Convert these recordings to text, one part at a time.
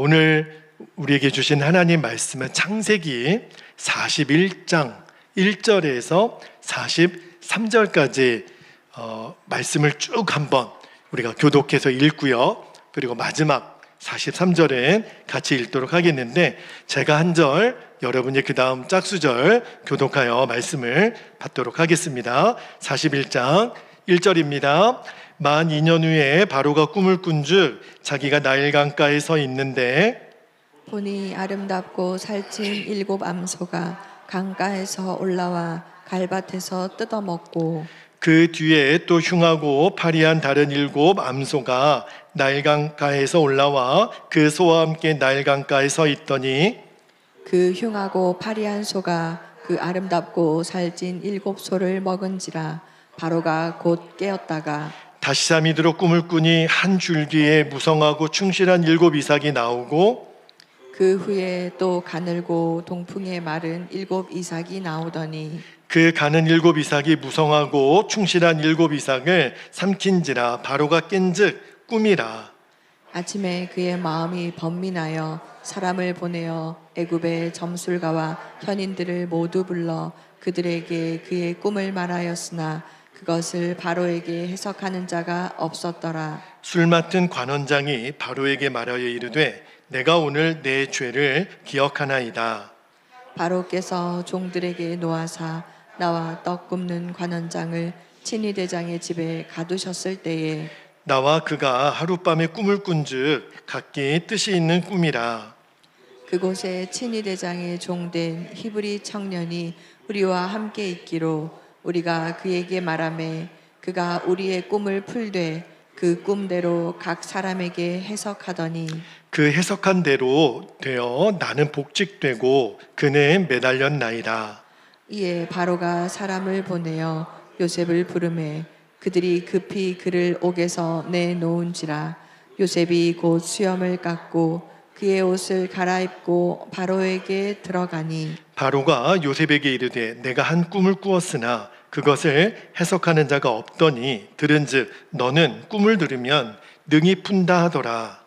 오늘 우리에게 주신 하나님 말씀은 창세기 41장 1절에서 43절까지 말씀을 쭉 한번 우리가 교독해서 읽고요. 그리고 마지막 43절은 같이 읽도록 하겠는데, 제가 한 절, 여러분이 그 다음 짝수절 교독하여 말씀을 받도록 하겠습니다. 41장 1절입니다. 만 2년 후에 바로가 꿈을 꾼즉 자기가 나일 강가에 서 있는데 보니 아름답고 살찐 7 암소가 강가에서 올라와 갈밭에서 뜯어먹고, 그 뒤에 또 흉하고 파리한 다른 7 암소가 나일 강가에서 올라와 그 소와 함께 나일 강가에 서 있더니, 그 흉하고 파리한 소가 그 아름답고 살찐 7 소를 먹은지라. 바로가 곧 깨었다가 다시 잠이들어 꿈을 꾸니 한 줄기에 무성하고 충실한 7 이삭이 나오고, 그 후에 또 가늘고 동풍에 마른 7 이삭이 나오더니, 그 가는 7 이삭이 무성하고 충실한 7 이삭을 삼킨지라. 바로가 깬즉 꿈이라. 아침에 그의 마음이 번민하여 사람을 보내어 애굽의 점술가와 현인들을 모두 불러 그들에게 그의 꿈을 말하였으나 그것을 바로에게 해석하는 자가 없었더라. 술 맡은 관원장이 바로에게 말하여 이르되, 내가 오늘 내 죄를 기억하나이다. 바로께서 종들에게 노하사 나와 떡 굽는 관원장을 친위대장의 집에 가두셨을 때에 나와 그가 하룻밤에 꿈을 꾼즉 각기 뜻이 있는 꿈이라. 그곳에 친위대장의 종된 히브리 청년이 우리와 함께 있기로 우리가 그에게 말하매 그가 우리의 꿈을 풀되 그 꿈대로 각 사람에게 해석하더니, 그 해석한 대로 되어 나는 복직되고 그는 매달렸나이다. 이에 바로가 사람을 보내어 요셉을 부르매 그들이 급히 그를 옥에서 내놓은지라. 요셉이 곧 수염을 깎고 그의 옷을 갈아입고 바로에게 들어가니, 바로가 요셉에게 이르되, 내가 한 꿈을 꾸었으나 그것을 해석하는 자가 없더니 들은즉 너는 꿈을 들으면 능히 푼다 하더라.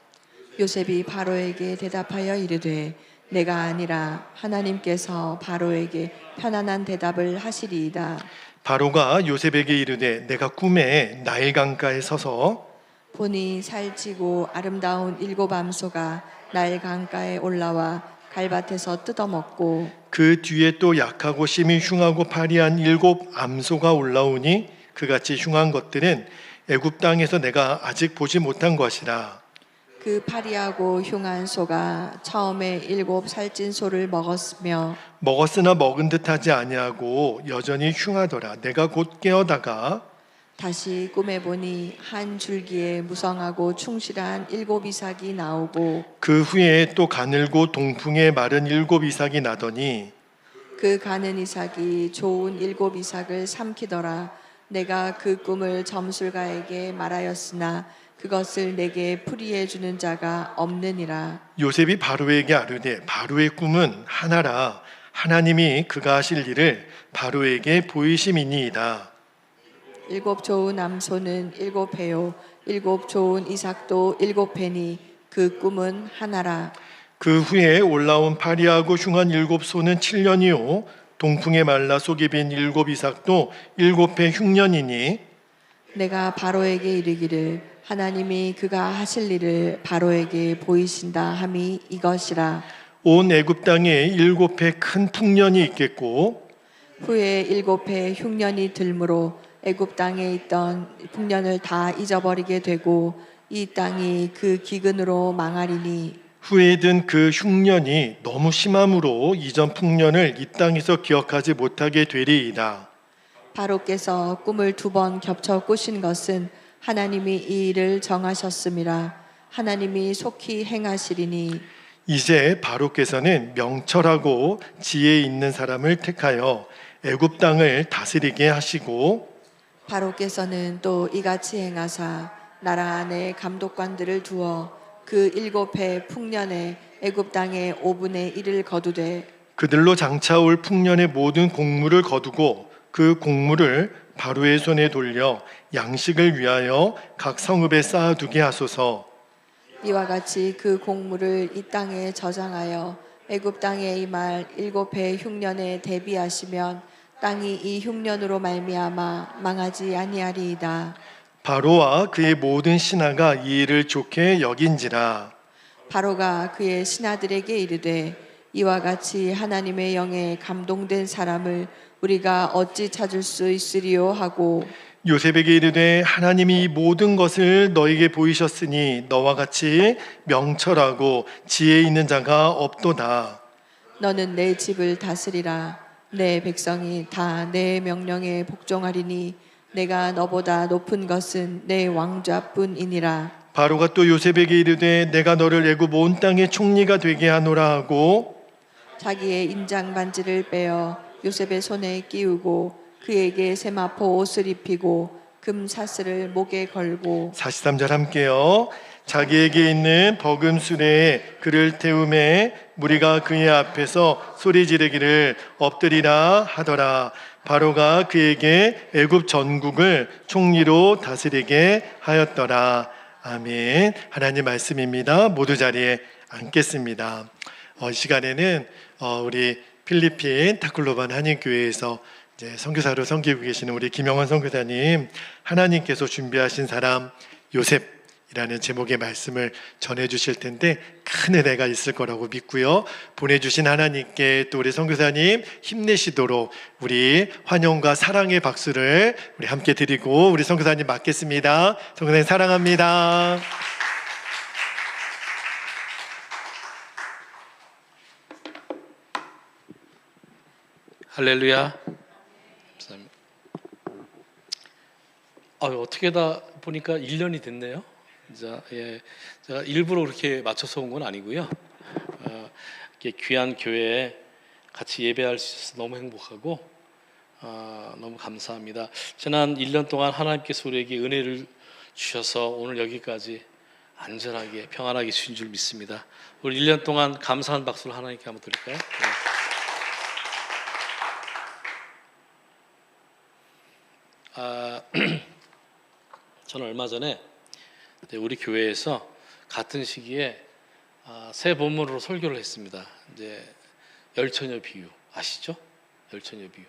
요셉이 바로에게 대답하여 이르되, 내가 아니라 하나님께서 바로에게 편안한 대답을 하시리이다. 바로가 요셉에게 이르되, 내가 꿈에 나일 강가에 서서 보니 살찌고 아름다운 7 암소가 나일 강가에 올라와 갈밭에서 뜯어먹고, 그 뒤에 또 약하고 심히 흉하고 파리한 7 암소가 올라오니 그같이 흉한 것들은 애굽 땅에서 내가 아직 보지 못한 것이라. 그 파리하고 흉한 소가 처음에 7 살찐 소를 먹었으나 먹은 듯하지 아니하고 여전히 흉하더라. 내가 곧 깨어다가 다시 꿈에 보니 한 줄기에 무성하고 충실한 7 이삭이 나오고, 그 후에 또 가늘고 동풍에 마른 7 이삭이 나더니, 그 가는 이삭이 좋은 7 이삭을 삼키더라. 내가 그 꿈을 점술가에게 말하였으나 그것을 내게 풀이해 주는 자가 없느니라. 요셉이 바로에게 아뢰되, 바로의 꿈은 하나라. 하나님이 그가 하실 일을 바로에게 보이심이니이다. 7 좋은 암소는 7 회요 7 좋은 이삭도 7 회니 그 꿈은 하나라. 그 후에 올라온 파리하고 흉한 7 소는 7년이요 동풍에 말라 속이 빈 7 이삭도 7회 흉년이니, 내가 바로에게 이르기를 하나님이 그가 하실 일을 바로에게 보이신다 함이 이것이라. 온 애굽 땅에 7회 큰 풍년이 있겠고, 후에 7회 흉년이 들므로 애굽 땅에 있던 풍년을 다 잊어버리게 되고 이 땅이 그 기근으로 망하리니, 후에 든 그 흉년이 너무 심함으로 이전 풍년을 이 땅에서 기억하지 못하게 되리이다. 바로께서 꿈을 2번 겹쳐 꾸신 것은 하나님이 이 일을 정하셨음이라. 하나님이 속히 행하시리니, 이제 바로께서는 명철하고 지혜 있는 사람을 택하여 애굽 땅을 다스리게 하시고, 바로께서는 또 이같이 행하사 나라 안에 감독관들을 두어 그 7회 풍년에 애굽 땅의 5분의 1을 거두되 그들로 장차올 풍년의 모든 곡물을 거두고 그 곡물을 바로의 손에 돌려 양식을 위하여 각 성읍에 쌓아두게 하소서. 이와 같이 그 곡물을 이 땅에 저장하여 애굽 땅에 임할 7해 흉년에 대비하시면 땅이 이 흉년으로 말미암아 망하지 아니하리이다. 바로와 그의 모든 신하가 이 일을 좋게 여긴지라. 바로가 그의 신하들에게 이르되 이와 같이 하나님의 영에 감동된 사람을 우리가 어찌 찾을 수 있으리요 하고 요셉에게 이르되 하나님이 이 모든 것을 너에게 보이셨으니 너와 같이 명철하고 지혜 있는 자가 없도다. 너는 내 집을 다스리라. 내 백성이 다 내 명령에 복종하리니 내가 너보다 높은 것은 내 왕좌뿐이니라. 바로가 또 요셉에게 이르되 내가 너를 애굽 온 땅의 총리가 되게 하노라 하고 자기의 인장 반지를 빼어 요셉의 손에 끼우고 그에게 세마포 옷을 입히고 금 사슬을 목에 걸고 43절 함께요. 자기에게 있는 버금 수레에 그를 태우매 무리가 그의 앞에서 소리 지르기를 엎드리라 하더라. 바로가 그에게 애굽 전국을 총리로 다스리게 하였더라. 아멘. 하나님 말씀입니다. 모두 자리에 앉겠습니다. 이 시간에는 우리 필리핀 타클로반 한인교회에서 이제 선교사로 섬기고 계시는 우리 김영원 선교사님, 하나님께서 준비하신 사람 요셉이라는 제목의 말씀을 전해주실 텐데 큰 은혜가 있을 거라고 믿고요. 보내주신 하나님께 또 우리 선교사님 힘내시도록 우리 환영과 사랑의 박수를 우리 함께 드리고 우리 선교사님 맞겠습니다. 선교사님 사랑합니다. 할렐루야. 감사합니다. 어떻게 다 보니까 1년이 됐네요. 제가 일부러 그렇게 맞춰서 온 건 아니고요. 이렇게 귀한 교회에 같이 예배할 수 있어서 너무 행복하고 너무 감사합니다. 지난 1년 동안 하나님께서 우리에게 은혜를 주셔서 오늘 여기까지 안전하게 평안하게 주신 줄 믿습니다. 우리 1년 동안 감사한 박수를 하나님께 한번 드릴까요? 네. 저는 얼마 전에 우리 교회에서 같은 시기에 새 본문으로 설교를 했습니다. 이제 열처녀 비유 아시죠? 열처녀 비유.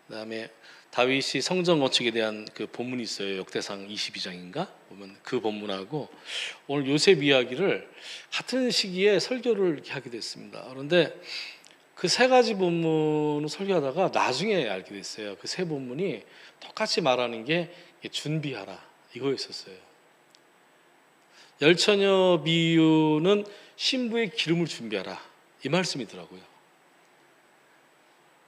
그다음에 다윗이 성전 건축에 대한 그 본문이 있어요. 역대상 22장인가 보면 그 본문하고 오늘 요셉 이야기를 같은 시기에 설교를 이렇게 하게 됐습니다. 그런데 그 세 가지 본문을 설교하다가 나중에 알게 됐어요. 그 세 본문이 똑같이 말하는 게 준비하라 이거였었어요. 열처녀 비유는 신부의 기름을 준비하라 이 말씀이더라고요.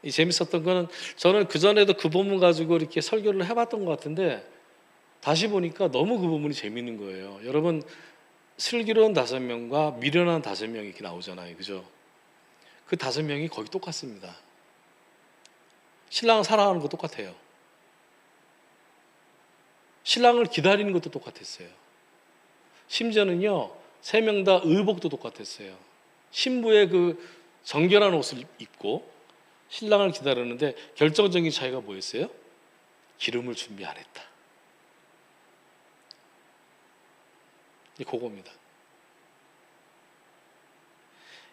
이 재밌었던 거는 저는 그 전에도 그 본문 가지고 이렇게 설교를 해봤던 것 같은데 다시 보니까 너무 그 본문이 재밌는 거예요. 여러분 슬기로운 5명과 미련한 5명이 이렇게 나오잖아요, 그죠? 그 5명이 거의 똑같습니다. 신랑을 사랑하는 것도 똑같아요. 신랑을 기다리는 것도 똑같았어요. 심지어는요 3명 다 의복도 똑같았어요. 신부의 그 정결한 옷을 입고 신랑을 기다렸는데 결정적인 차이가 뭐였어요? 기름을 준비 안 했다. 그겁니다.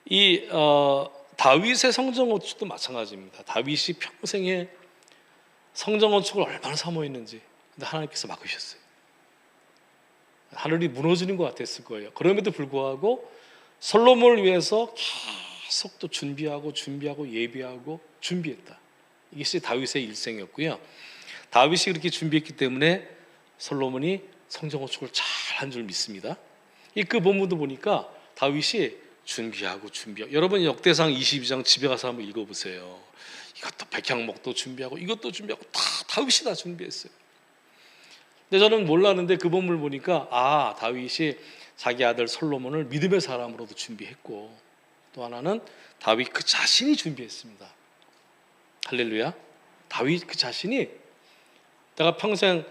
이 다윗의 성전 건축도 마찬가지입니다. 다윗이 평생에 성전 건축을 얼마나 사모했는지 근데 하나님께서 막으셨어요. 하늘이 무너지는 것 같았을 거예요. 그럼에도 불구하고 솔로몬을 위해서 계속 또 준비하고 예비하고 준비했다. 이것이 다윗의 일생이었고요. 다윗이 그렇게 준비했기 때문에 솔로몬이 성전 건축을 잘 한 줄 믿습니다. 그 본문도 보니까 다윗이 준비하고 여러분 역대상 22장 집에 가서 한번 읽어보세요. 이것도 백향목도 준비하고 이것도 준비하고 다 다윗이 다 준비했어요. 근데 저는 몰랐는데 그 본문을 보니까 다윗이 자기 아들 솔로몬을 믿음의 사람으로도 준비했고 또 하나는 다윗 그 자신이 준비했습니다. 할렐루야. 다윗 그 자신이 내가 평생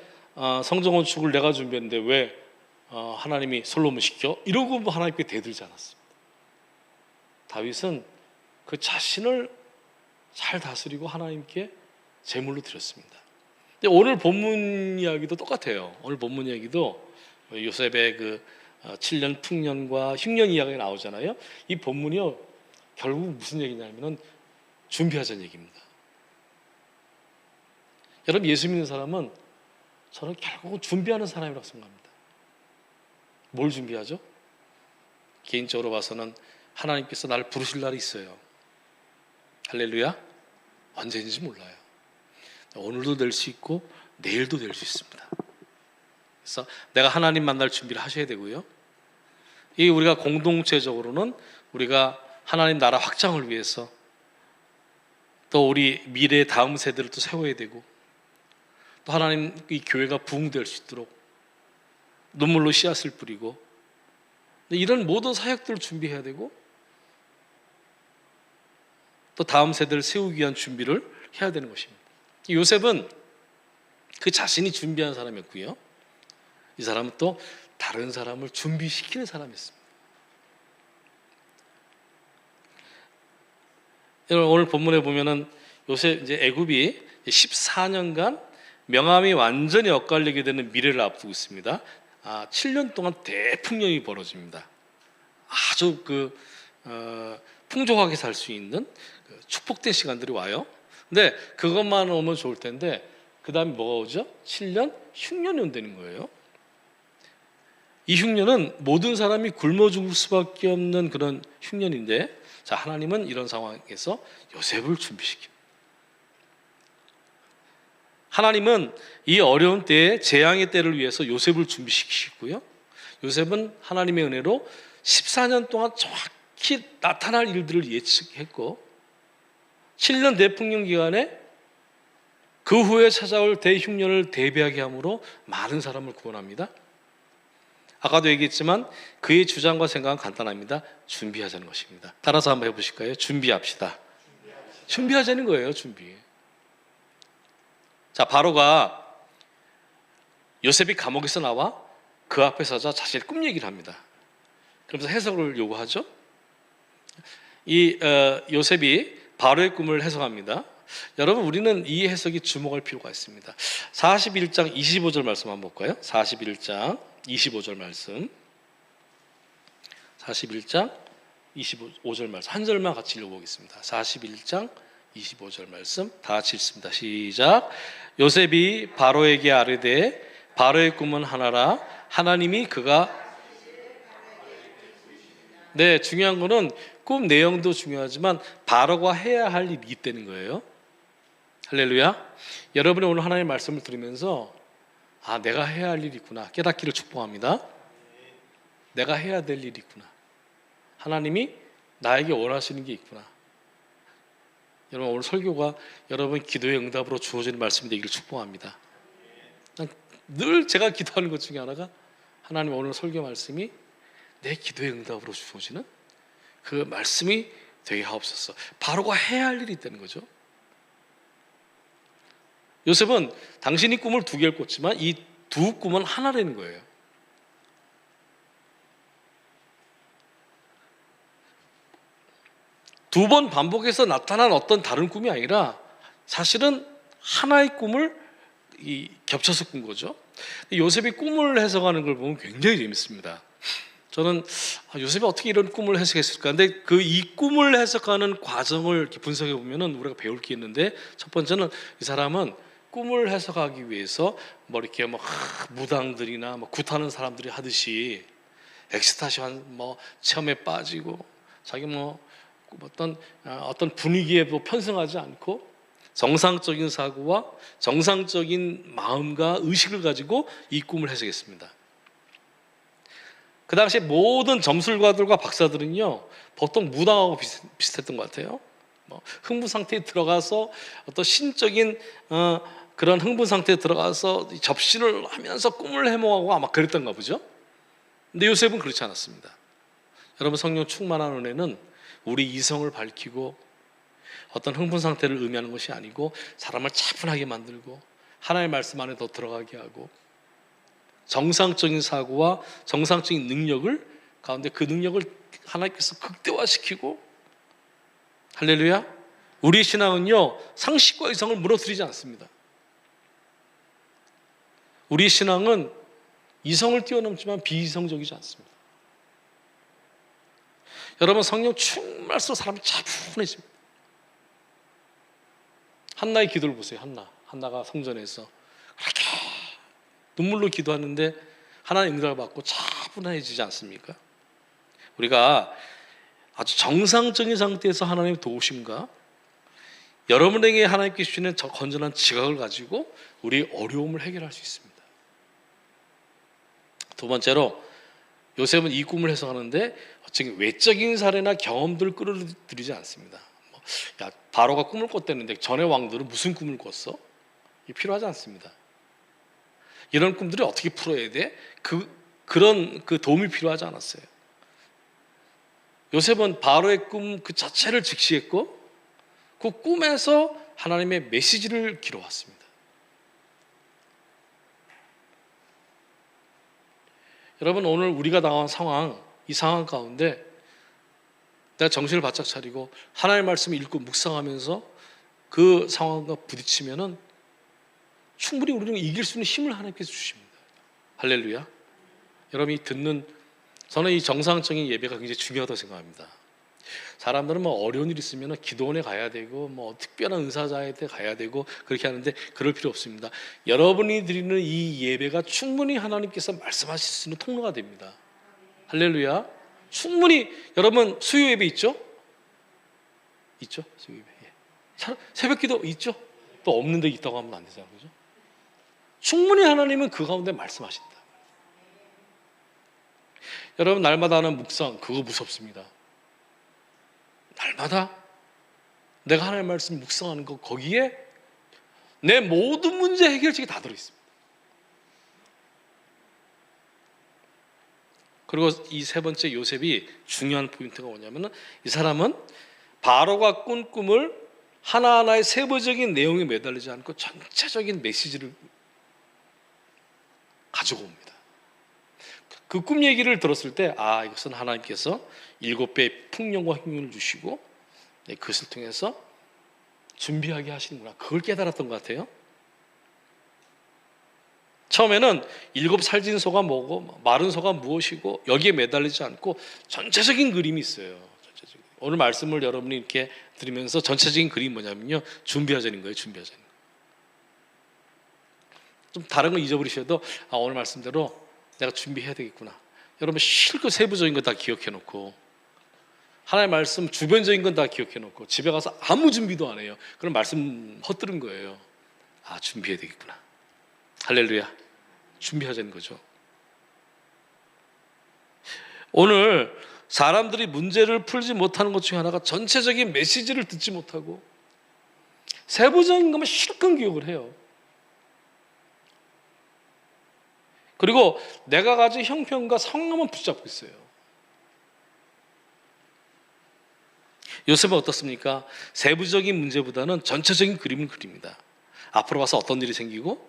성전 건축을 내가 준비했는데 왜 하나님이 솔로몬 시켜? 이러고 하나님께 대들지 않았습니다. 다윗은 그 자신을 잘 다스리고 하나님께 제물로 드렸습니다. 근데 오늘 본문 이야기도 똑같아요. 오늘 본문 이야기도 요셉의 그 7년 풍년과 흉년 이야기가 나오잖아요. 이 본문이요 결국 무슨 얘기냐면은 준비하자는 얘기입니다. 여러분 예수 믿는 사람은 저는 결국은 준비하는 사람이라고 생각합니다. 뭘 준비하죠? 개인적으로 봐서는 하나님께서 나를 부르실 날이 있어요. 할렐루야. 언제인지 몰라요. 오늘도 될 수 있고 내일도 될 수 있습니다. 그래서 내가 하나님 만날 준비를 하셔야 되고요. 이 우리가 공동체적으로는 우리가 하나님 나라 확장을 위해서 또 우리 미래의 다음 세대를 또 세워야 되고 또 하나님 이 교회가 부흥될 수 있도록 눈물로 씨앗을 뿌리고 이런 모든 사역들을 준비해야 되고 또 다음 세대를 세우기 위한 준비를 해야 되는 것입니다. 요셉은 그 자신이 준비한 사람이었고요. 이 사람은 또 다른 사람을 준비시키는 사람이었습니다. 오늘 본문에 보면은 요셉 이제 애굽이 14년간 명함이 완전히 엇갈리게 되는 미래를 앞두고 있습니다. 7년 동안 대풍년이 벌어집니다. 아주 풍족하게 살 수 있는 축복된 시간들이 와요. 근데 그것만 오면 좋을 텐데 그 다음에 뭐가 오죠? 7년 흉년이 온다는 거예요. 이 흉년은 모든 사람이 굶어 죽을 수밖에 없는 그런 흉년인데 자 하나님은 이런 상황에서 요셉을 준비시킵니다. 하나님은 이 어려운 때에 재앙의 때를 위해서 요셉을 준비시키시고요. 요셉은 하나님의 은혜로 14년 동안 정확히 나타날 일들을 예측했고 7년 대풍년 기간에 그 후에 찾아올 대흉년을 대비하게 함으로 많은 사람을 구원합니다. 아까도 얘기했지만 그의 주장과 생각은 간단합니다. 준비하자는 것입니다. 따라서 한번 해보실까요? 준비합시다. 준비하자는 거예요. 준비. 자, 바로가 요셉이 감옥에서 나와 그 앞에 서자 자신의 꿈 얘기를 합니다. 그러면서 해석을 요구하죠. 이 요셉이 바로의 꿈을 해석합니다. 여러분 우리는 이 해석이 주목할 필요가 있습니다. 41장 25절 말씀 한번 볼까요? 41장 25절 말씀 41장 25절 말씀 한 절만 같이 읽어보겠습니다. 41장 25절 말씀 다 같이 읽습니다. 시작. 요셉이 바로에게 아뢰되 바로의 꿈은 하나라 하나님이 그가 네 중요한 거는 꿈 내용도 중요하지만 바로가 해야 할 일이 있다는 거예요. 할렐루야. 여러분이 오늘 하나님의 말씀을 들으면서 내가 해야 할 일이 있구나 깨닫기를 축복합니다. 내가 해야 될 일이 있구나. 하나님이 나에게 원하시는 게 있구나. 여러분 오늘 설교가 여러분 기도의 응답으로 주어지는 말씀이 되기를 축복합니다. 늘 제가 기도하는 것 중에 하나가 하나님 오늘 설교 말씀이 내 기도의 응답으로 주어지는 그 말씀이 되게 하옵소서. 바로가 해야 할 일이 있다는 거죠. 요셉은 당신이 꿈을 두 개를 꿨지만 이 두 꿈은 하나라는 거예요. 두 번 반복해서 나타난 어떤 다른 꿈이 아니라 사실은 하나의 꿈을 겹쳐서 꾼 거죠. 요셉이 꿈을 해석하는 걸 보면 굉장히 재밌습니다. 저는 요셉이 어떻게 이런 꿈을 해석했을까? 근데 이 꿈을 해석하는 과정을 이렇게 분석해 보면은 우리가 배울 게 있는데 첫 번째는 이 사람은 꿈을 해석하기 위해서 뭐 이렇게 무당들이나 굿하는 사람들이 하듯이 엑스타시한 체험에 빠지고 자기 어떤 분위기에 편승하지 않고 정상적인 사고와 정상적인 마음과 의식을 가지고 이 꿈을 해석했습니다. 그 당시에 모든 점술가들과 박사들은요 보통 무당하고 비슷했던 것 같아요. 흥분 상태에 들어가서 어떤 신적인 그런 흥분 상태에 들어가서 접신을 하면서 꿈을 해몽하고 아마 그랬던가 보죠. 근데 요셉은 그렇지 않았습니다. 여러분 성령 충만한 은혜는 우리 이성을 밝히고 어떤 흥분 상태를 의미하는 것이 아니고 사람을 차분하게 만들고 하나님의 말씀 안에 더 들어가게 하고 정상적인 사고와 정상적인 능력을 가운데 그 능력을 하나님께서 극대화시키고 할렐루야. 우리의 신앙은요 상식과 이성을 무너뜨리지 않습니다. 우리의 신앙은 이성을 뛰어넘지만 비이성적이지 않습니다. 여러분 성령 충만할수록 사람이 차분해집니다. 한나의 기도를 보세요. 한나가 성전에서 그렇게 눈물로 기도하는데 하나님 응답을 받고 차분해지지 않습니까? 우리가 아주 정상적인 상태에서 하나님의 도우심과 여러분에게 하나님께 주시는 저 건전한 지각을 가지고 우리 어려움을 해결할 수 있습니다. 두 번째로 요셉은 이 꿈을 해석하는데 어쩌면 외적인 사례나 경험들을 끌어들이지 않습니다. 야, 바로가 꿈을 꿨다는데 전의 왕들은 무슨 꿈을 꿨어? 이게 필요하지 않습니다. 이런 꿈들이 어떻게 풀어야 돼? 그런 도움이 필요하지 않았어요. 요셉은 바로의 꿈 그 자체를 직시했고 그 꿈에서 하나님의 메시지를 기록했습니다. 여러분 오늘 우리가 당한 상황, 이 상황 가운데 내가 정신을 바짝 차리고 하나님의 말씀을 읽고 묵상하면서 그 상황과 부딪히면은 충분히 우리는 이길 수 있는 힘을 하나님께서 주십니다. 할렐루야. 여러분이 듣는, 저는 이 정상적인 예배가 굉장히 중요하다고 생각합니다. 사람들은 뭐 어려운 일 있으면 기도원에 가야 되고 뭐 특별한 은사자한테 가야 되고 그렇게 하는데 그럴 필요 없습니다. 여러분이 드리는 이 예배가 충분히 하나님께서 말씀하실 수 있는 통로가 됩니다. 할렐루야. 충분히. 여러분 수요 예배 있죠? 있죠? 수요 예배. 예. 새벽 기도 있죠? 또 없는 데 있다고 하면 안 되잖아요. 그죠? 충분히 하나님은 그 가운데 말씀하신다. 여러분 날마다 하는 묵상 그거 무섭습니다. 날마다 내가 하나님의 말씀 묵상하는 거, 거기에 내 모든 문제 해결책이 다 들어있습니다. 그리고 이 세 번째 요셉이 중요한 포인트가 뭐냐면 이 사람은 바로가 꾼 꿈을 하나하나의 세부적인 내용에 매달리지 않고 전체적인 메시지를 가지고 옵니다. 그 꿈 얘기를 들었을 때 이것은 하나님께서 7배의 풍년과 행운을 주시고 그것을 통해서 준비하게 하시는구나, 그걸 깨달았던 것 같아요. 처음에는 7 살진 소가 뭐고 마른 소가 무엇이고 여기에 매달리지 않고 전체적인 그림이 있어요. 전체적인. 오늘 말씀을 여러분이 이렇게 들으면서 전체적인 그림이 뭐냐면요, 준비하자는 거예요. 준비하자는 거예요. 좀 다른 거 잊어버리셔도 오늘 말씀대로 내가 준비해야 되겠구나. 여러분 실컷 세부적인 거 다 기억해 놓고 하나님의 말씀 주변적인 건 다 기억해 놓고 집에 가서 아무 준비도 안 해요. 그럼 말씀 헛들은 거예요. 준비해야 되겠구나. 할렐루야. 준비하자는 거죠. 오늘 사람들이 문제를 풀지 못하는 것 중에 하나가 전체적인 메시지를 듣지 못하고 세부적인 것만 실컷 기억을 해요. 그리고 내가 가진 형편과 성령만 붙잡고 있어요. 요셉은 어떻습니까? 세부적인 문제보다는 전체적인 그림을 그립니다. 앞으로 가서 어떤 일이 생기고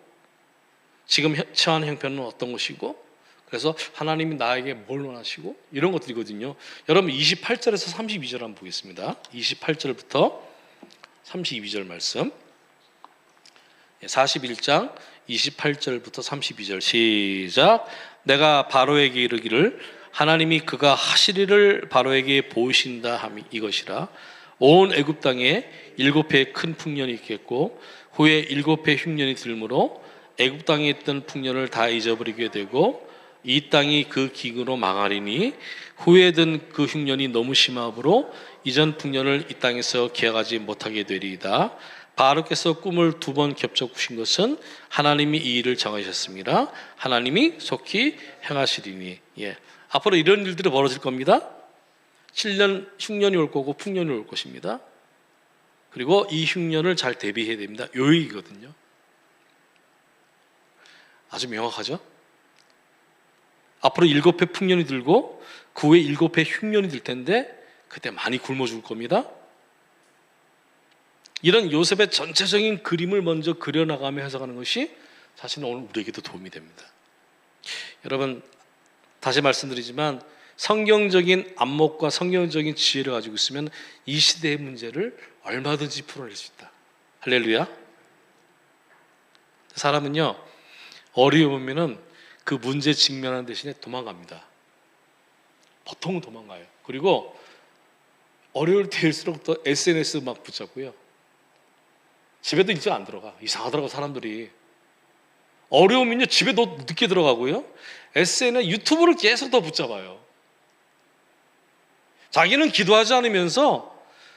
지금 처한 형편은 어떤 것이고 그래서 하나님이 나에게 뭘 원하시고 이런 것들이거든요. 여러분 28절에서 32절 한번 보겠습니다. 28절부터 32절 말씀, 41장 28절부터 32절 시작. 내가 바로에게 이르기를 하나님이 그가 하시리를 바로에게 보이신다 함이 이것이라. 온 애굽 땅에 7해의 큰 풍년이 있겠고 후에 7해 흉년이 들므로 애굽 땅에 있던 풍년을 다 잊어버리게 되고 이 땅이 그 기근으로 망하리니 후에 든 그 흉년이 너무 심함으로 이전 풍년을 이 땅에서 기억하지 못하게 되리이다. 바로께서 꿈을 2번 겹쳐 꾸신 것은 하나님이 이 일을 정하셨습니다. 하나님이 속히 행하시리니. 앞으로 이런 일들이 벌어질 겁니다. 7년 흉년이 올 거고 풍년이 올 것입니다. 그리고 이 흉년을 잘 대비해야 됩니다. 요 얘기거든요. 아주 명확하죠? 앞으로 7해 풍년이 들고 그 후에 7해 흉년이 들 텐데 그때 많이 굶어 죽을 겁니다. 이런 요셉의 전체적인 그림을 먼저 그려나가며 해석하는 것이 사실은 오늘 우리에게도 도움이 됩니다. 여러분 다시 말씀드리지만 성경적인 안목과 성경적인 지혜를 가지고 있으면 이 시대의 문제를 얼마든지 풀어낼 수 있다. 할렐루야. 사람은요 어려우면은 그 문제 직면하는 대신에 도망갑니다. 보통은 도망가요. 그리고 어려울 때일수록 더 SNS 막 붙잡고요. 집에도 일찍 안 들어가. 이상하더라고 사람들이. 어려우면요 집에 더 늦게 들어가고요. SNS 유튜브를 계속 더 붙잡아요. 자기는 기도하지 않으면서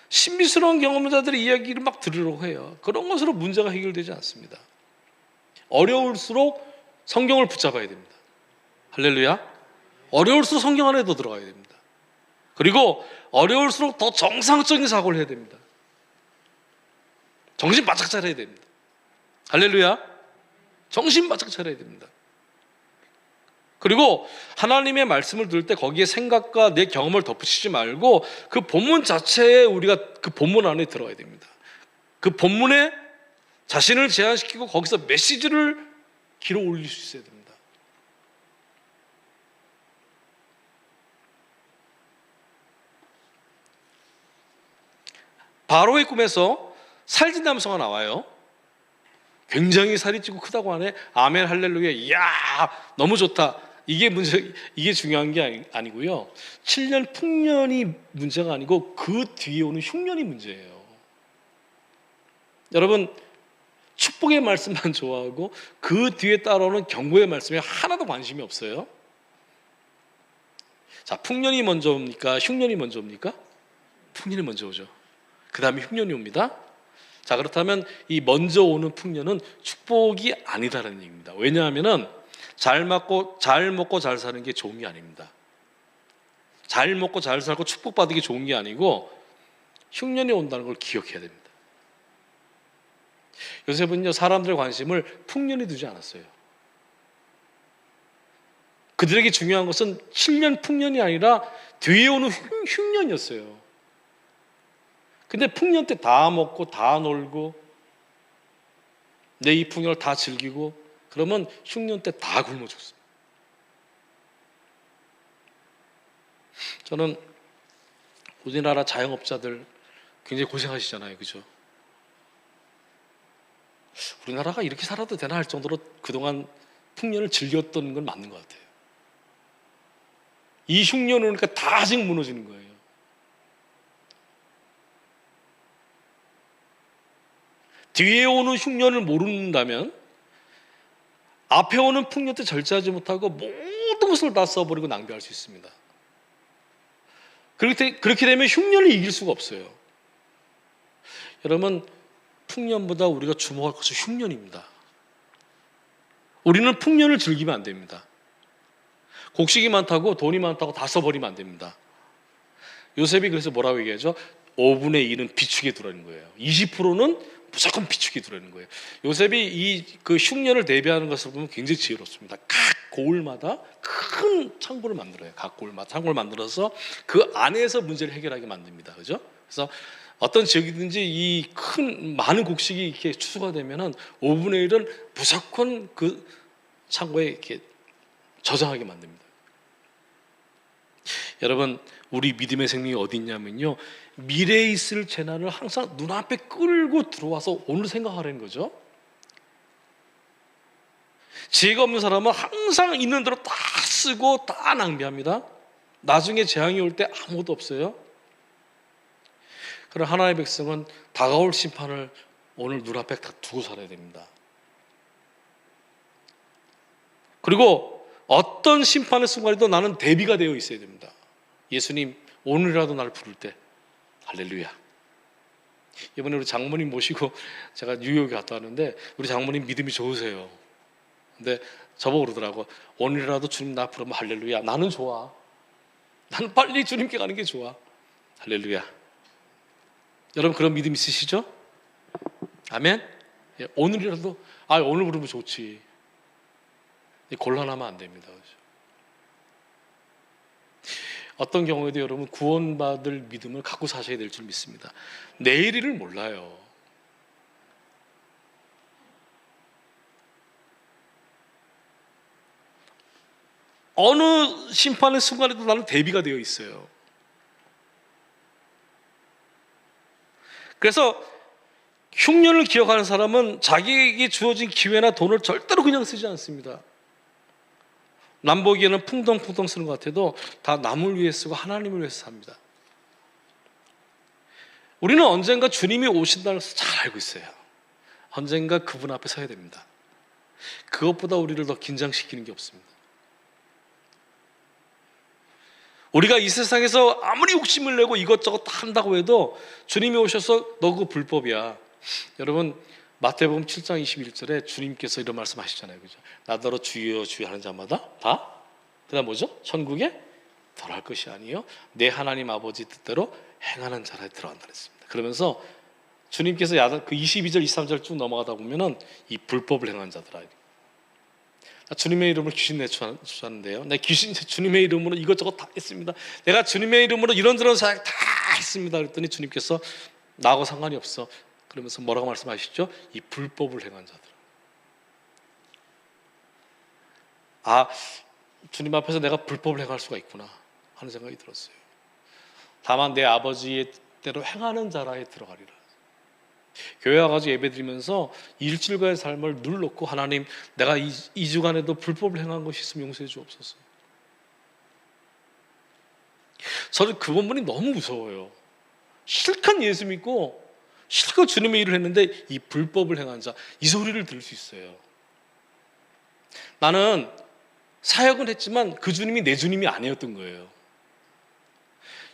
신비스러운 경험자들의 이야기를 막 들으려고 해요. 그런 것으로 문제가 해결되지 않습니다. 어려울수록 성경을 붙잡아야 됩니다. 할렐루야. 어려울수록 성경 안에 더 들어가야 됩니다. 그리고 어려울수록 더 정상적인 사고를 해야 됩니다. 정신 바짝 차려야 됩니다. 할렐루야. 정신 바짝 차려야 됩니다. 그리고 하나님의 말씀을 들을 때 거기에 생각과 내 경험을 덧붙이지 말고 그 본문 자체에 우리가 그 본문 안에 들어가야 됩니다. 그 본문에 자신을 제한시키고 거기서 메시지를 길어 올릴 수 있어야 됩니다. 바로의 꿈에서 살찐 남성가 나와요. 굉장히 살이 찌고 크다고 하네. 아멘 할렐루야. 이야 너무 좋다. 이게 중요한 게 아니고요. 7년 풍년이 문제가 아니고 그 뒤에 오는 흉년이 문제예요. 여러분 축복의 말씀만 좋아하고 그 뒤에 따라오는 경고의 말씀에 하나도 관심이 없어요. 자, 풍년이 먼저 옵니까? 흉년이 먼저 옵니까? 풍년이 먼저 오죠. 그 다음에 흉년이 옵니다. 자, 그렇다면 이 먼저 오는 풍년은 축복이 아니다라는 얘기입니다. 왜냐하면은 잘 먹고 잘 사는 게 좋은 게 아닙니다. 잘 먹고 잘 살고 축복받는 게 좋은 게 아니고 흉년이 온다는 걸 기억해야 됩니다. 요셉은요 사람들의 관심을 풍년에 두지 않았어요. 그들에게 중요한 것은 7년 풍년이 아니라 뒤에 오는 흉년이었어요. 근데 풍년 때 다 먹고 다 놀고 내 이 풍년을 다 즐기고 그러면 흉년 때 다 굶어 죽습니다. 저는 우리나라 자영업자들 굉장히 고생하시잖아요. 그죠? 우리나라가 이렇게 살아도 되나 할 정도로 그동안 풍년을 즐겼던 건 맞는 것 같아요. 이 흉년을 오니까 다 지금 무너지는 거예요. 뒤에 오는 흉년을 모른다면 앞에 오는 풍년 때 절제하지 못하고 모든 것을 다 써버리고 낭비할 수 있습니다. 그렇게 되면 흉년을 이길 수가 없어요. 여러분 풍년보다 우리가 주목할 것은 흉년입니다. 우리는 풍년을 즐기면 안 됩니다. 곡식이 많다고 돈이 많다고 다 써버리면 안 됩니다. 요셉이 그래서 뭐라고 얘기하죠? 5분의 1은 비축에 두라는 거예요. 20%는 무조건 비축에 두라는 거예요. 요셉이 그 흉년을 대비하는 것을 보면 굉장히 지혜롭습니다. 각 고을마다 큰 창고를 만들어요. 각 고을마다 창고를 만들어서 그 안에서 문제를 해결하게 만듭니다. 그죠? 그래서 어떤 지역이든지 이 큰 많은 곡식이 이렇게 추수가 되면은 5분의 1은 무조건 그 창고에 이렇게 저장하게 만듭니다. 여러분, 우리 믿음의 생명이 어디 있냐면요, 미래에 있을 재난을 항상 눈앞에 끌고 들어와서 오늘 생각하라는 거죠. 지혜가 없는 사람은 항상 있는 대로 다 쓰고 다 낭비합니다. 나중에 재앙이 올 때 아무것도 없어요. 그럼 하나님의 백성은 다가올 심판을 오늘 눈앞에 다 두고 살아야 됩니다. 이고 어떤 심판의 순간에도 나는 대비가 되어 있어야 됩니다. 예수님 오늘이라도 나를 부를 때 할렐루야. 이번에 우리 장모님 모시고 제가 뉴욕에 갔다 왔는데 우리 장모님 믿음이 좋으세요. 근데 저보고 그러더라고. 오늘이라도 주님 나 부르면 할렐루야. 나는 좋아. 나는 빨리 주님께 가는 게 좋아. 할렐루야. 여러분 그런 믿음 있으시죠? 아멘. 예, 오늘이라도 오늘 부르면 좋지. 곤란하면 안 됩니다. 그렇죠? 어떤 경우에도 여러분 구원받을 믿음을 갖고 사셔야 될 줄 믿습니다. 내일 일을 몰라요. 어느 심판의 순간에도 나는 대비가 되어 있어요. 그래서 흉년을 기억하는 사람은 자기에게 주어진 기회나 돈을 절대로 그냥 쓰지 않습니다. 남 보기에는 풍덩풍덩 쓰는 것 같아도 다 남을 위해 쓰고 하나님을 위해서 삽니다. 우리는 언젠가 주님이 오신다는 것을 잘 알고 있어요. 언젠가 그분 앞에 서야 됩니다. 그것보다 우리를 더 긴장시키는 게 없습니다. 우리가 이 세상에서 아무리 욕심을 내고 이것저것 다 한다고 해도 주님이 오셔서 너 그거 불법이야. 여러분 마태복음 7장 21절에 주님께서 이런 말씀하시잖아요. 그죠? 나더러 주여 주여 하는 자마다 다 그다음 뭐죠? 천국에 들어갈 것이 아니요 내 하나님 아버지 뜻대로 행하는 자라 들어간다 그랬습니다. 그러면서 주님께서 그 22절 23절 쭉 넘어가다 보면은 이 불법을 행한 자들아, 주님의 이름으로 귀신 내쫓았는데요. 내 귀신 주님의 이름으로 이것저것 다 했습니다. 내가 주님의 이름으로 이런저런 사역 다 했습니다. 그랬더니 주님께서 나하고 상관이 없어. 그러면서 뭐라고 말씀하시죠? 이 불법을 행한 자들. 아, 주님 앞에서 내가 불법을 행할 수가 있구나 하는 생각이 들었어요. 다만 내 아버지의 뜻대로 행하는 자라에 들어가리라. 교회 와가지고 예배드리면서 일주일간의 삶을 늘 놓고 하나님 내가 이 주간에도 불법을 행한 것이 있으면 용서해 주옵소서. 저는 그 본문이 너무 무서워요. 실컷 예수 믿고 실컷 주님의 일을 했는데 이 불법을 행한 자, 이 소리를 들을 수 있어요. 나는 사역은 했지만 그 주님이 내 주님이 아니었던 거예요.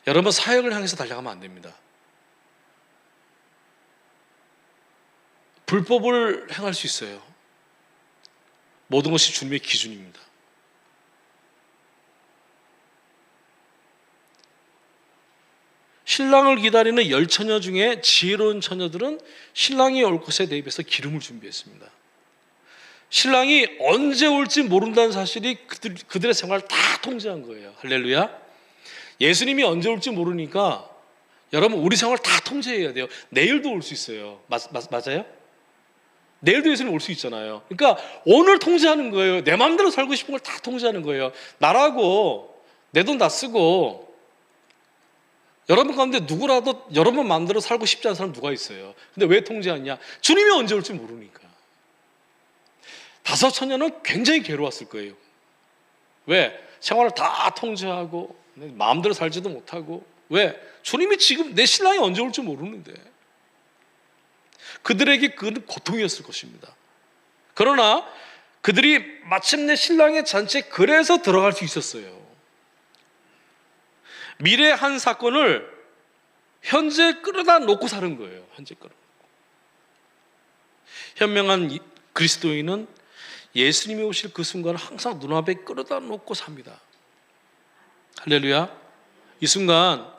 여러분 사역을 향해서 달려가면 안 됩니다. 불법을 행할 수 있어요. 모든 것이 주님의 기준입니다. 신랑을 기다리는 10처녀 중에 지혜로운 처녀들은 신랑이 올 것에 대비해서 기름을 준비했습니다. 신랑이 언제 올지 모른다는 사실이 그들의 생활을 다 통제한 거예요. 할렐루야. 예수님이 언제 올지 모르니까 여러분 우리 생활 다 통제해야 돼요. 내일도 올 수 있어요. 맞아요? 내일도 예수님 올 수 있잖아요. 그러니까 오늘 통제하는 거예요. 내 마음대로 살고 싶은 걸 다 통제하는 거예요. 나라고 내 돈 다 쓰고 여러분 가운데 누구라도 여러분 마음대로 살고 싶지 않은 사람 누가 있어요? 근데 왜 통제하냐? 주님이 언제 올지 모르니까. 5 처녀는 굉장히 괴로웠을 거예요. 왜? 생활을 다 통제하고 마음대로 살지도 못하고. 왜? 주님이 지금 내 신랑이 언제 올지 모르는데. 그들에게 그건 고통이었을 것입니다. 그러나 그들이 마침내 신랑의 잔치에 그래서 들어갈 수 있었어요. 미래의 한 사건을 현재 끌어다 놓고 사는 거예요. 현재 끌어다 놓고. 현명한 그리스도인은 예수님이 오실 그 순간을 항상 눈앞에 끌어다 놓고 삽니다. 할렐루야. 이 순간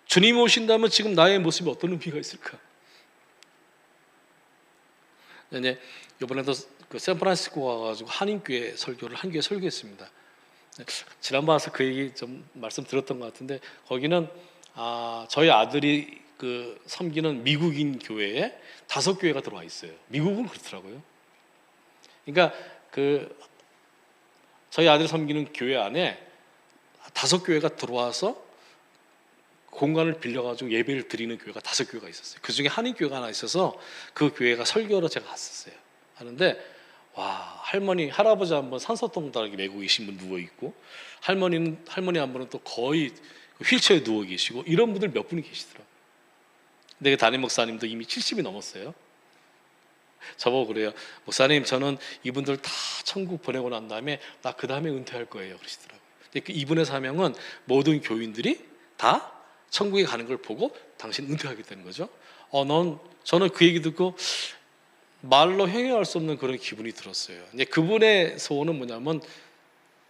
주님이 오신다면 지금 나의 모습이 어떤 의미가 있을까? 네, 이번에도 그 샌프란시스코 가가지고 한인교회 설교를 한 교회 설교했습니다. 지난번 와서 그 얘기 좀 말씀드렸던 것 같은데 거기는 저희 아들이 그 섬기는 미국인 교회에 5교회가 들어와 있어요. 미국은 그렇더라고요. 그러니까 그 저희 아들 섬기는 교회 안에 5교회가 들어와서 공간을 빌려가지고 예배를 드리는 교회가 5교회가 있었어요. 그 중에 한인교회가 하나 있어서 그 교회가 설교로 제가 갔었어요. 하는데 와, 할머니, 할아버지 한 분 산소통다리기 메고 계신 분 누워 있고 할머니 한 분은 또 거의 휠체어에 누워 계시고 이런 분들 몇 분이 계시더라고요. 근데 그 담임 목사님도 이미 70이 넘었어요. 저보고 그래요. 목사님, 저는 이분들 다 천국 보내고 난 다음에 나 그 다음에 은퇴할 거예요. 그러시더라고요. 근데 그 이분의 사명은 모든 교인들이 다 천국에 가는 걸 보고 당신 은퇴하게 되는 거죠. 저는 그 얘기 듣고 말로 형용할 수 없는 그런 기분이 들었어요. 이제 그분의 소원은 뭐냐면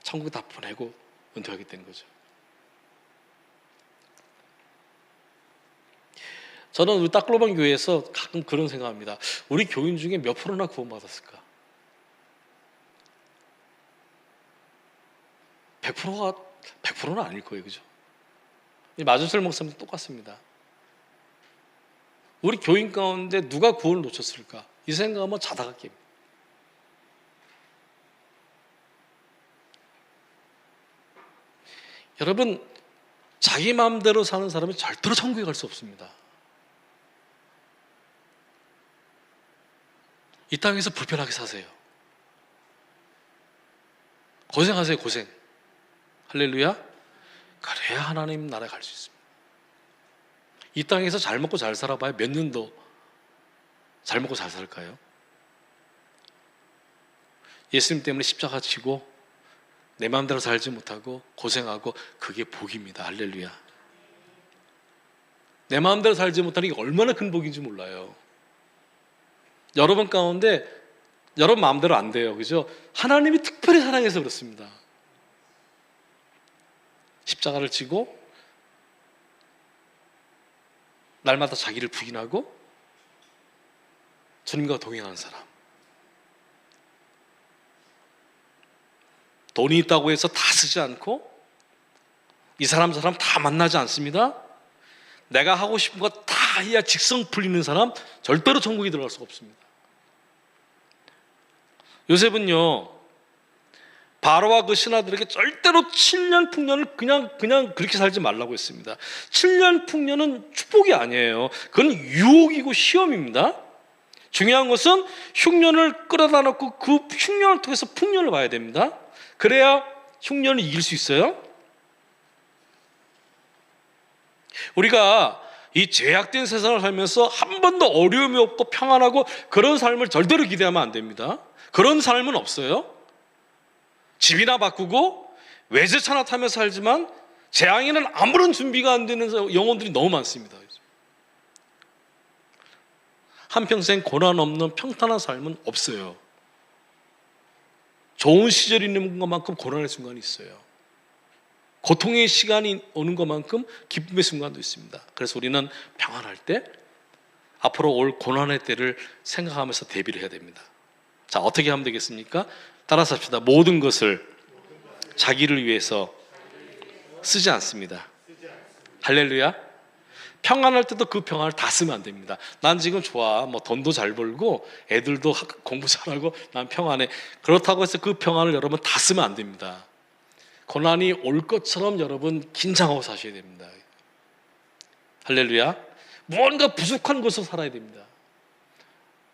천국 다 보내고 은퇴하게 되는 거죠. 저는 우리 딱글로반 교회에서 가끔 그런 생각합니다. 우리 교인 중에 몇 프로나 구원받았을까? 100%는 아닐 거예요, 그죠? 마주철 목사님도 똑같습니다. 우리 교인 가운데 누가 구원을 놓쳤을까? 이 생각하면 자다가 깹니다. 여러분, 자기 마음대로 사는 사람은 절대로 천국에 갈 수 없습니다. 이 땅에서 불편하게 사세요. 고생하세요, 고생. 할렐루야. 그래야 하나님 나라에 갈 수 있습니다. 이 땅에서 잘 먹고 잘 살아봐야 몇 년도 잘 먹고 잘 살까요? 예수님 때문에 십자가 지고 내 마음대로 살지 못하고 고생하고, 그게 복입니다. 할렐루야. 내 마음대로 살지 못하는 게 얼마나 큰 복인지 몰라요. 여러분 가운데 여러분 마음대로 안 돼요, 그죠? 하나님이 특별히 사랑해서 그렇습니다. 십자가를 지고 날마다 자기를 부인하고 주님과 동행하는 사람. 돈이 있다고 해서 다 쓰지 않고, 이 사람 저 사람 다 만나지 않습니다. 내가 하고 싶은 거 다 해야 직성 풀리는 사람, 절대로 천국에 들어갈 수가 없습니다. 요셉은요, 바로와 그 신하들에게 절대로 7년 풍년을 그냥 그렇게 살지 말라고 했습니다. 7년 풍년은 축복이 아니에요. 그건 유혹이고 시험입니다. 중요한 것은 흉년을 끌어다 놓고 그 흉년을 통해서 풍년을 봐야 됩니다. 그래야 흉년을 이길 수 있어요. 우리가 이 제약된 세상을 살면서 한 번도 어려움이 없고 평안하고 그런 삶을 절대로 기대하면 안 됩니다. 그런 삶은 없어요. 집이나 바꾸고 외제차나 타면서 살지만 재앙에는 아무런 준비가 안 되는 영혼들이 너무 많습니다. 한평생 고난 없는 평탄한 삶은 없어요. 좋은 시절이 있는 것만큼 고난의 순간이 있어요. 고통의 시간이 오는 것만큼 기쁨의 순간도 있습니다. 그래서 우리는 평안할 때 앞으로 올 고난의 때를 생각하면서 대비를 해야 됩니다. 자, 어떻게 하면 되겠습니까? 따라서 합시다. 모든 것을 자기를 위해서 쓰지 않습니다. 할렐루야. 평안할 때도 그 평안을 다 쓰면 안 됩니다. 난 지금 좋아, 뭐 돈도 잘 벌고 애들도 공부 잘하고 난 평안해. 그렇다고 해서 그 평안을 여러분 다 쓰면 안 됩니다. 고난이 올 것처럼 여러분 긴장하고 사셔야 됩니다. 할렐루야. 무언가 부족한 곳으로 살아야 됩니다.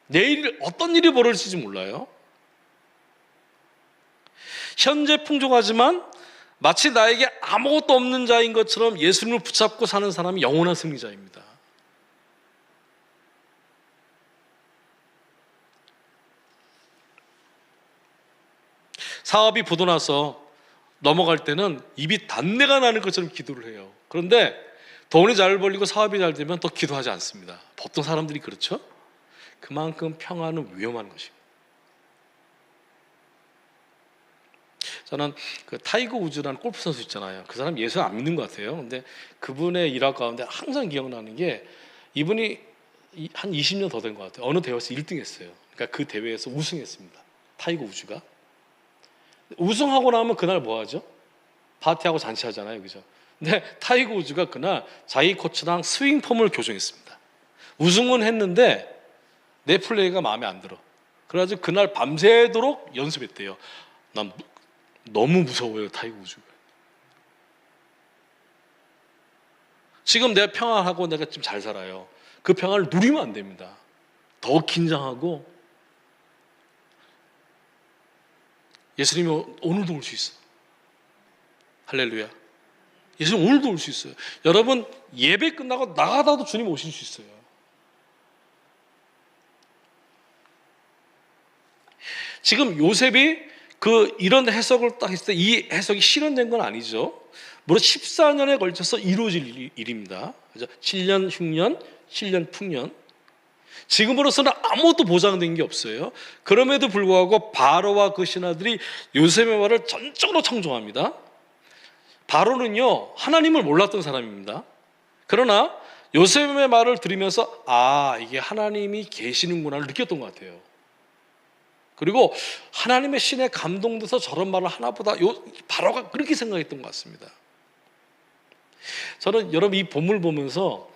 내일 어떤 일이 벌어질지 몰라요. 현재 풍족하지만 마치 나에게 아무것도 없는 자인 것처럼 예수님을 붙잡고 사는 사람이 영원한 승리자입니다. 사업이 부도나서 넘어갈 때는 입이 단내가 나는 것처럼 기도를 해요. 그런데 돈이 잘 벌리고 사업이 잘 되면 또 기도하지 않습니다. 보통 사람들이 그렇죠? 그만큼 평안은 위험한 것입니다. 저는 그 타이거 우즈라는 골프 선수 있잖아요. 그 사람 예수 안 믿는 것 같아요. 근데 그분의 일화 가운데 항상 기억나는 게, 이분이 한 20년 더 된 것 같아요. 어느 대회에서 1등 했어요. 그러니까 그 대회에서 우승했습니다. 타이거 우즈가. 우승하고 나면 그날 뭐 하죠? 파티하고 잔치하잖아요, 그죠? 근데 타이거 우즈가 그날 자기 코치랑 스윙 폼을 교정했습니다. 우승은 했는데 내 플레이가 마음에 안 들어. 그래가지고 그날 밤새도록 연습했대요. 난 너무 무서워요, 타이거 우즈가. 지금 내가 평안하고 내가 좀 잘 살아요. 그 평안을 누리면 안 됩니다. 더 긴장하고. 예수님이 오늘도 올 수 있어. 할렐루야. 예수님 오늘도 올 수 있어요. 여러분 예배 끝나고 나가다도 주님 오실 수 있어요. 지금 요셉이 이런 해석을 딱 했을 때 이 해석이 실현된 건 아니죠. 물론 14년에 걸쳐서 이루어질 일입니다. 그죠? 7년 흉년, 7년 풍년. 지금으로서는 아무것도 보장된 게 없어요. 그럼에도 불구하고 바로와 그 신하들이 요셉의 말을 전적으로 청종합니다. 바로는요, 하나님을 몰랐던 사람입니다. 그러나 요셉의 말을 들으면서 이게 하나님이 계시는구나를 느꼈던 것 같아요. 그리고 하나님의 신에 감동돼서 저런 말을 하나보다 바로가 그렇게 생각했던 것 같습니다. 저는 여러분 이 본문을 보면서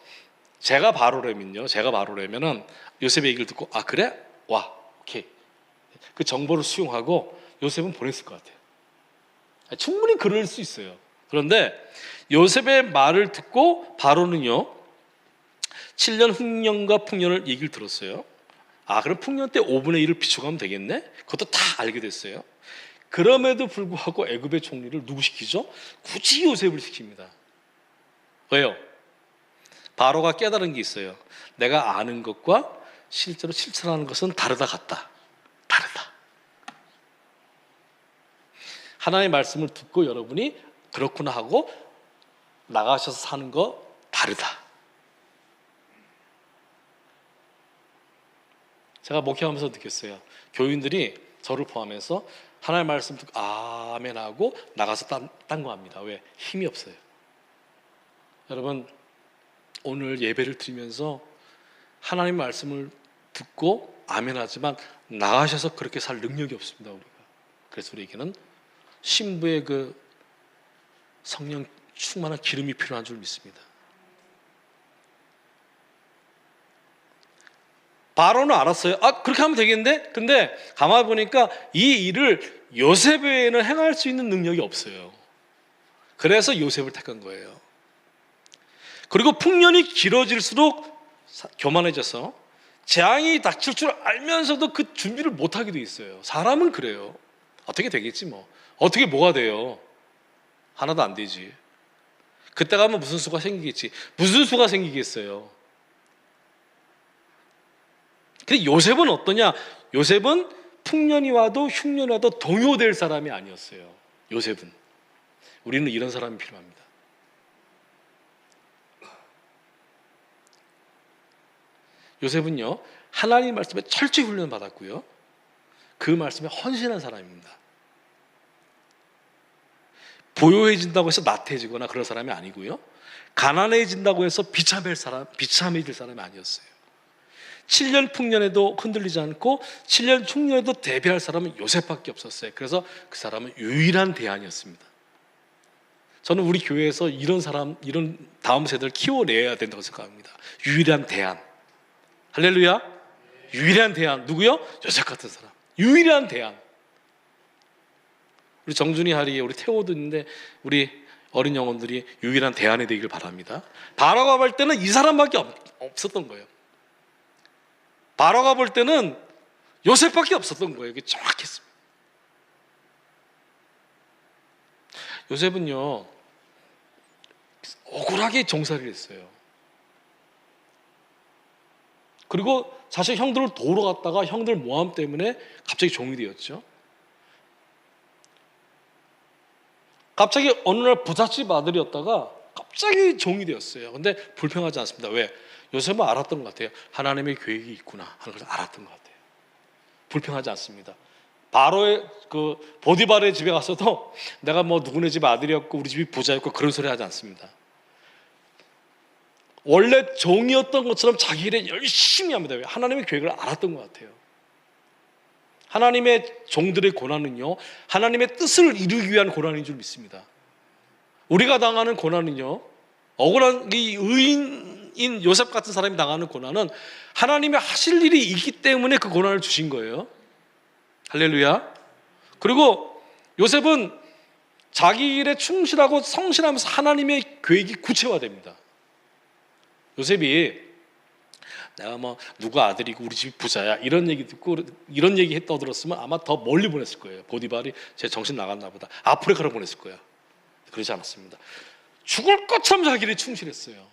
제가 바로라면은 요셉의 얘기를 듣고 그래? 와, 오케이. 그 정보를 수용하고 요셉은 보냈을 것 같아요. 충분히 그럴 수 있어요. 그런데 요셉의 말을 듣고 바로는요, 7년 흉년과 풍년을 얘기를 들었어요. 그럼 풍년 때 5분의 1을 비춰가면 되겠네? 그것도 다 알게 됐어요. 그럼에도 불구하고 애굽의 총리를 누구 시키죠? 굳이 요셉을 시킵니다. 왜요? 바로가 깨달은 게 있어요. 내가 아는 것과 실제로 실천하는 것은 다르다 같다. 다르다. 하나님의 말씀을 듣고 여러분이 그렇구나 하고 나가셔서 사는 거 다르다. 제가 목회하면서 느꼈어요. 교인들이 저를 포함해서 하나님의 말씀 듣고 아멘 하고 나가서 딴 거 합니다. 왜? 힘이 없어요. 여러분, 오늘 예배를 드리면서 하나님의 말씀을 듣고 아멘 하지만 나가셔서 그렇게 살 능력이 없습니다. 우리가. 그래서 우리에게는 신부의 그 성령 충만한 기름이 필요한 줄 믿습니다. 바로는 알았어요. 그렇게 하면 되겠는데? 근데 가만히 보니까 이 일을 요셉 외에는 행할 수 있는 능력이 없어요. 그래서 요셉을 택한 거예요. 그리고 풍년이 길어질수록 교만해져서 재앙이 닥칠 줄 알면서도 그 준비를 못하게 돼 있어요. 사람은 그래요. 어떻게 되겠지 뭐. 어떻게 뭐가 돼요? 하나도 안 되지. 그때 가면 무슨 수가 생기겠지. 무슨 수가 생기겠어요. 근데 요셉은 어떠냐? 요셉은 풍년이 와도 흉년이 와도 동요될 사람이 아니었어요. 요셉은. 우리는 이런 사람이 필요합니다. 요셉은요, 하나님 말씀에 철저히 훈련 받았고요, 그 말씀에 헌신한 사람입니다. 보요해진다고 해서 나태해지거나 그런 사람이 아니고요, 가난해진다고 해서 비참해질 사람이 아니었어요. 7년 풍년에도 흔들리지 않고 7년 흉년에도 대비할 사람은 요셉밖에 없었어요. 그래서 그 사람은 유일한 대안이었습니다. 저는 우리 교회에서 이런 사람, 이런 다음 세대를 키워내야 된다고 생각합니다. 유일한 대안. 할렐루야. 유일한 대안. 누구요? 요셉 같은 사람. 유일한 대안. 우리 정준이, 하리, 우리 태호도 있는데 우리 어린 영혼들이 유일한 대안이 되기를 바랍니다. 바로가 볼 때는 이 사람밖에 없었던 거예요. 바로가 볼 때는 요셉밖에 없었던 거예요. 이게 정확했습니다. 요셉은요, 억울하게 종살이를 했어요. 그리고 사실 형들을 도우러 갔다가 형들 모함 때문에 갑자기 종이 되었죠. 갑자기 어느 날 부잣집 아들이었다가 갑자기 종이 되었어요. 근데 불평하지 않습니다. 왜? 요셉은 알았던 것 같아요. 하나님의 계획이 있구나 하는 걸 알았던 것 같아요. 불평하지 않습니다. 바로의 그 보디발의 집에 가서도 내가 뭐 누구네 집 아들이었고 우리 집이 부자였고 그런 소리 하지 않습니다. 원래 종이었던 것처럼 자기 일에 열심히 합니다. 왜? 하나님의 계획을 알았던 것 같아요. 하나님의 종들의 고난은요, 하나님의 뜻을 이루기 위한 고난인 줄 믿습니다. 우리가 당하는 고난은요, 억울한 이 의인인 요셉 같은 사람이 당하는 고난은 하나님의 하실 일이 있기 때문에 그 고난을 주신 거예요. 할렐루야. 그리고 요셉은 자기 일에 충실하고 성실하면서 하나님의 계획이 구체화됩니다. 요셉이 내가 뭐 누구 아들이고 우리 집이 부자야 이런 얘기 듣고 이런 얘기 떠들었으면 아마 더 멀리 보냈을 거예요. 보디발이 제 정신 나갔나 보다, 아프리카로 보냈을 거야. 그러지 않았습니다. 죽을 것처럼 자기 일에 충실했어요.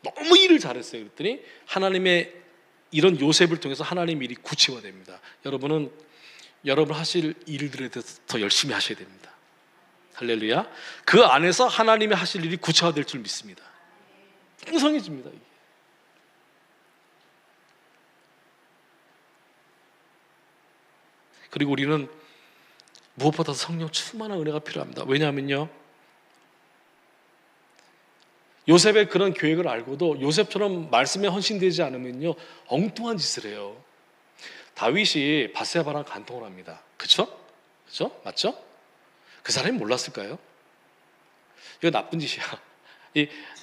너무 일을 잘했어요. 그랬더니 하나님의 이런 요셉을 통해서 하나님의 일이 구체화됩니다. 여러분은 여러분 하실 일들에 대해서 더 열심히 하셔야 됩니다. 할렐루야. 그 안에서 하나님의 하실 일이 구체화될 줄 믿습니다. 풍성해집니다. 이게. 그리고 우리는 무엇보다 성령 충만한 은혜가 필요합니다. 왜냐하면요, 요셉의 그런 계획을 알고도 요셉처럼 말씀에 헌신되지 않으면요 엉뚱한 짓을 해요. 다윗이 밧세바랑 간통을 합니다. 그렇죠? 그렇죠? 맞죠? 그 사람이 몰랐을까요? 이거 나쁜 짓이야.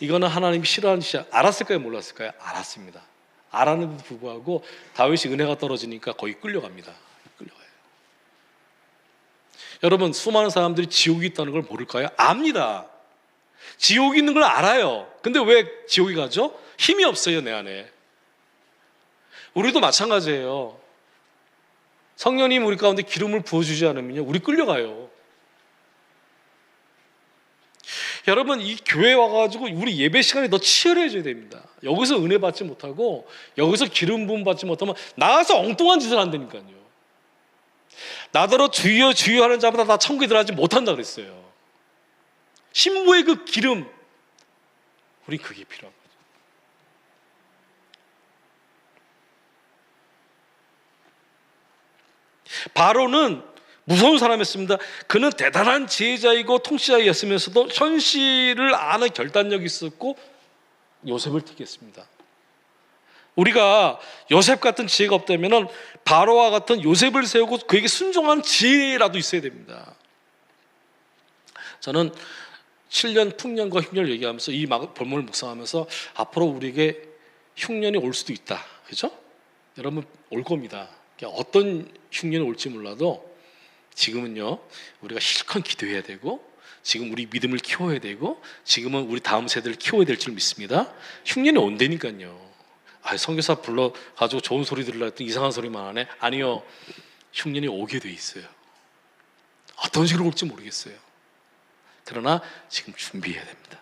이거는 하나님이 싫어하는 짓이야. 알았을까요? 몰랐을까요? 알았습니다. 알았는데도 불구하고 다윗이 은혜가 떨어지니까 거의 끌려갑니다. 끌려가요. 여러분, 수많은 사람들이 지옥이 있다는 걸 모를까요? 압니다. 지옥이 있는 걸 알아요. 근데 왜 지옥이 가죠? 힘이 없어요, 내 안에. 우리도 마찬가지예요. 성령님 우리 가운데 기름을 부어주지 않으면요 우리 끌려가요. 여러분 이 교회 와가지고 우리 예배 시간이 더 치열해져야 됩니다. 여기서 은혜 받지 못하고 여기서 기름 부음 받지 못하면 나가서 엉뚱한 짓을 한다니까요. 나더러 주여 주여 하는 자마다 다 천국에 들어가지 못한다 그랬어요. 신부의 그 기름, 우린 그게 필요한 거죠. 바로는 무서운 사람이었습니다. 그는 대단한 지혜자이고 통치자였으면서도 현실을 아는 결단력이 있었고 요셉을 택했습니다. 우리가 요셉 같은 지혜가 없다면 바로와 같은 요셉을 세우고 그에게 순종한 지혜라도 있어야 됩니다. 저는 7년 풍년과 흉년을 얘기하면서 이 본문을 묵상하면서 앞으로 우리에게 흉년이 올 수도 있다. 그죠? 여러분 올 겁니다. 어떤 흉년이 올지 몰라도 지금은요 우리가 실컷 기도해야 되고 지금 우리 믿음을 키워야 되고 지금은 우리 다음 세대를 키워야 될 줄 믿습니다. 흉년이 온다니까요. 선교사 불러가지고 좋은 소리 들으려 했더니 이상한 소리만 하네. 아니요, 흉년이 오게 돼 있어요. 어떤 식으로 올지 모르겠어요. 그러나 지금 준비해야 됩니다.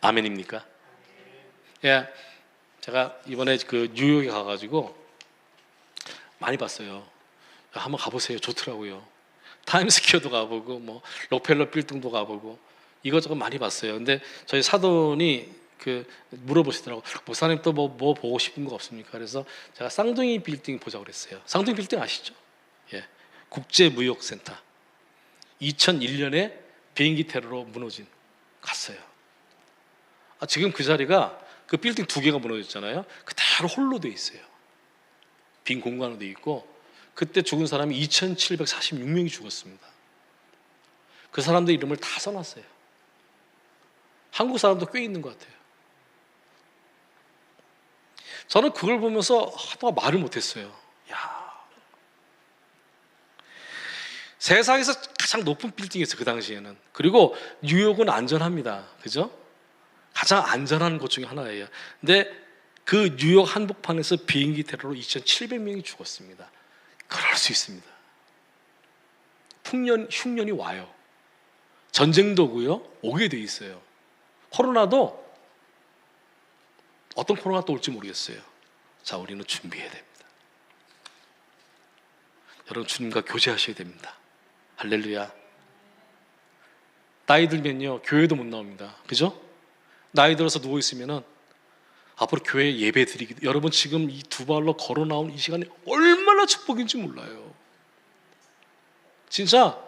아멘입니까? 예, 제가 이번에 그 뉴욕에 가가지고 많이 봤어요. 한번 가보세요. 좋더라고요. 타임스퀘어도 가보고 뭐 록펠러 빌딩도 가보고 이것저것 많이 봤어요. 근데 저희 사돈이 물어보시더라고. 목사님 또 뭐 보고 싶은 거 없습니까? 그래서 제가 쌍둥이 빌딩 보자고 그랬어요. 쌍둥이 빌딩 아시죠? 예, 국제무역센터 2001년에 비행기 테러로 무너진 갔어요. 지금 그 자리가 그 빌딩 2개가 무너졌잖아요. 그대로 홀로 돼 있어요. 빈 공간으로 돼 있고 그때 죽은 사람이 2,746명이 죽었습니다. 그 사람들 이름을 다 써놨어요. 한국 사람도 꽤 있는 것 같아요. 저는 그걸 보면서 하다가 말을 못했어요. 야, 세상에서 가장 높은 빌딩이었어요, 그 당시에는. 그리고 뉴욕은 안전합니다. 그죠? 가장 안전한 곳 중에 하나예요. 근데 그 뉴욕 한복판에서 비행기 테러로 2,700명이 죽었습니다. 그럴 수 있습니다. 흉년이 와요. 전쟁도 오고요, 오게 돼 있어요. 코로나도 어떤 코로나가 또 올지 모르겠어요. 자, 우리는 준비해야 됩니다. 여러분 주님과 교제하셔야 됩니다. 할렐루야. 나이 들면요 교회도 못 나옵니다. 그죠? 나이 들어서 누워 있으면은 앞으로 교회 예배 드리기, 여러분 지금 이 두 발로 걸어 나온 이 시간이 얼마나 축복인지 몰라요. 진짜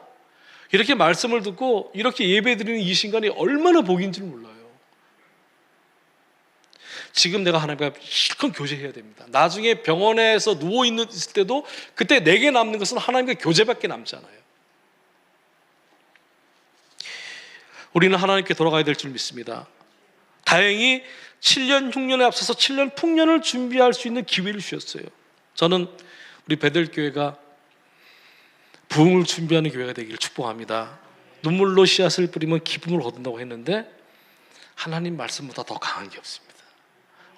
이렇게 말씀을 듣고 이렇게 예배 드리는 이 시간이 얼마나 복인지 몰라요. 지금 내가 하나님과 실컷 교제해야 됩니다. 나중에 병원에서 있을 때도 그때 내게 남는 것은 하나님과 교제밖에 남지 않아요. 우리는 하나님께 돌아가야 될 줄 믿습니다. 다행히 7년 흉년에 앞서서 7년 풍년을 준비할 수 있는 기회를 주셨어요. 저는 우리 베들교회가 부흥을 준비하는 교회가 되기를 축복합니다. 눈물로 씨앗을 뿌리면 기쁨을 얻는다고 했는데 하나님 말씀보다 더 강한 게 없습니다.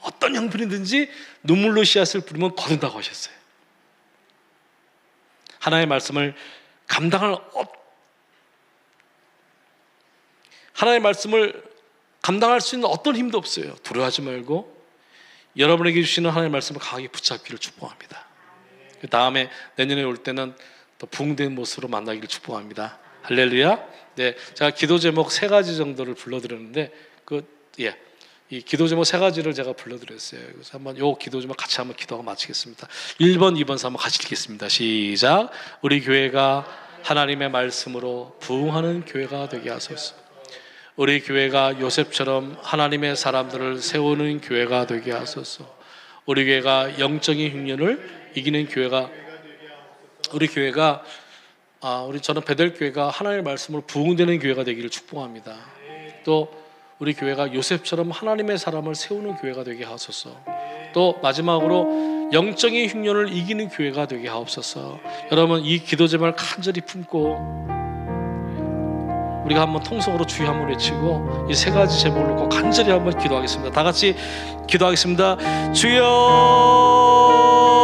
어떤 형편이든지 눈물로 씨앗을 뿌리면 거둔다고 하셨어요. 하나님의 말씀을 감당할 수 있는 어떤 힘도 없어요. 두려워하지 말고 여러분에게 주시는 하나님의 말씀을 강하게 붙잡기를 축복합니다. 그 다음에 내년에 올 때는 더 부흥된 모습으로 만나기를 축복합니다. 할렐루야. 네, 제가 기도 제목 3가지 정도를 불러드렸는데 이 기도 제목 3가지를 제가 불러드렸어요. 그래서 한번 요 기도 제목 같이 한번 기도하고 마치겠습니다. 1번, 2번, 3번 같이 읽겠습니다. 시작. 우리 교회가 하나님의 말씀으로 부흥하는 교회가 되게 하소서. 우리 교회가 요셉처럼 하나님의 사람들을 세우는 교회가 되게 하소서. 우리 교회가 영적인 흉년을 이기는 교회가, 저는 베델교회가 하나님의 말씀으로 부흥되는 교회가 되기를 축복합니다. 또 우리 교회가 요셉처럼 하나님의 사람을 세우는 교회가 되게 하소서. 또 마지막으로 영적인 흉년을 이기는 교회가 되게 하옵소서. 여러분 이 기도 제목을 간절히 품고 우리가 한번 통성으로 주여 한번 외치고 이 3가지 제목을 놓고 간절히 한번 기도하겠습니다. 다 같이 기도하겠습니다. 주여